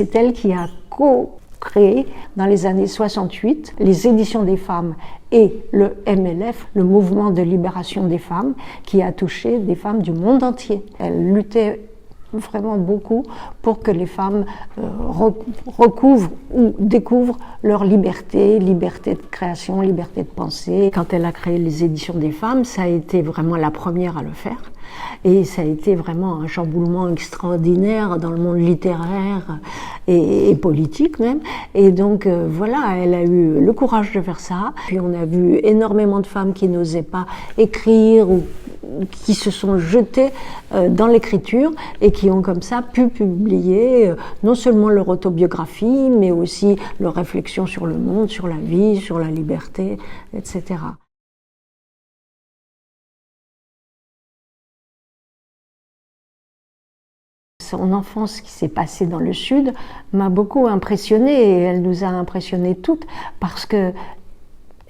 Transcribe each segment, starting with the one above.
c'est elle qui a co-créé dans les années 68 les éditions des femmes et le MLF, le mouvement de libération des femmes, qui a touché des femmes du monde entier. Elle luttait vraiment beaucoup pour que les femmes recouvrent ou découvrent leur liberté de création, liberté de pensée. Quand elle a créé les éditions des femmes, ça a été vraiment la première à le faire. Et ça a été vraiment un chamboulement extraordinaire dans le monde littéraire et politique même. Et donc voilà, elle a eu le courage de faire ça. Puis on a vu énormément de femmes qui n'osaient pas écrire ou qui se sont jetées dans l'écriture et qui ont comme ça pu publier non seulement leur autobiographie, mais aussi leurs réflexions sur le monde, sur la vie, sur la liberté, etc. Son enfance qui s'est passée dans le Sud m'a beaucoup impressionnée et elle nous a impressionnées toutes parce que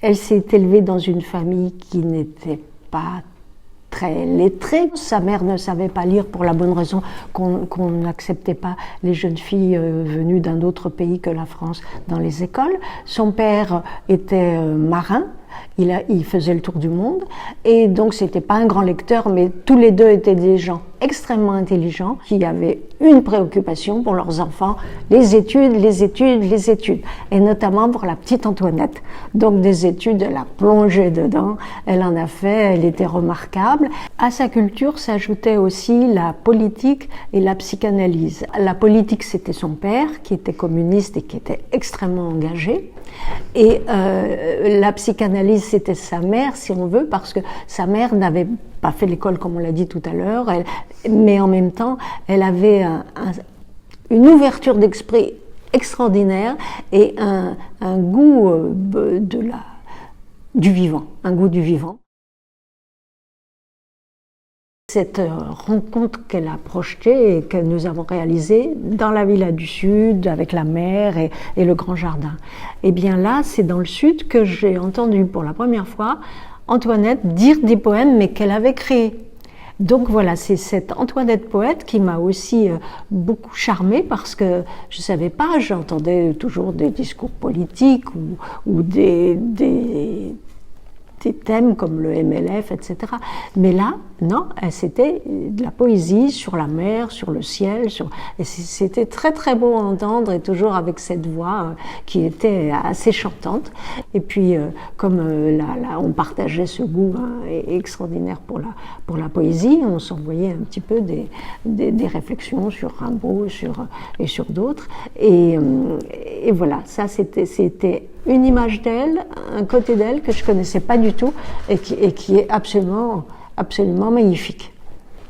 elle s'est élevée dans une famille qui n'était pas très lettrée. Sa mère ne savait pas lire pour la bonne raison qu'on n'acceptait pas les jeunes filles venues d'un autre pays que la France dans les écoles. Son père était marin. Il faisait le tour du monde et donc c'était pas un grand lecteur, mais tous les deux étaient des gens extrêmement intelligents qui avaient une préoccupation pour leurs enfants, les études, les études, les études, et notamment pour la petite Antoinette. Donc des études, elle a plongé dedans, elle en a fait, elle était remarquable. À sa culture s'ajoutait aussi la politique et la psychanalyse. La politique, c'était son père qui était communiste et qui était extrêmement engagé. Et la psychanalyse, c'était sa mère, si on veut, parce que sa mère n'avait pas fait l'école, comme on l'a dit tout à l'heure, mais en même temps, elle avait une ouverture d'esprit extraordinaire et un goût du vivant, un goût du vivant. Cette rencontre qu'elle a projetée et que nous avons réalisée dans la Villa du Sud, avec la mer et le grand jardin. Et bien là, c'est dans le Sud que j'ai entendu pour la première fois Antoinette dire des poèmes, mais qu'elle avait créés. Donc voilà, c'est cette Antoinette poète qui m'a aussi beaucoup charmée parce que je ne savais pas, j'entendais toujours des discours politiques ou des thèmes comme le MLF, etc. Mais là, non, c'était de la poésie sur la mer, sur le ciel, et c'était très très beau à entendre et toujours avec cette voix qui était assez chantante. Et puis, comme là, on partageait ce goût extraordinaire pour la poésie, on s'envoyait un petit peu des réflexions sur Rimbaud et sur d'autres. Et voilà, ça c'était une image d'elle, un côté d'elle que je connaissais pas du tout et qui est absolument magnifique.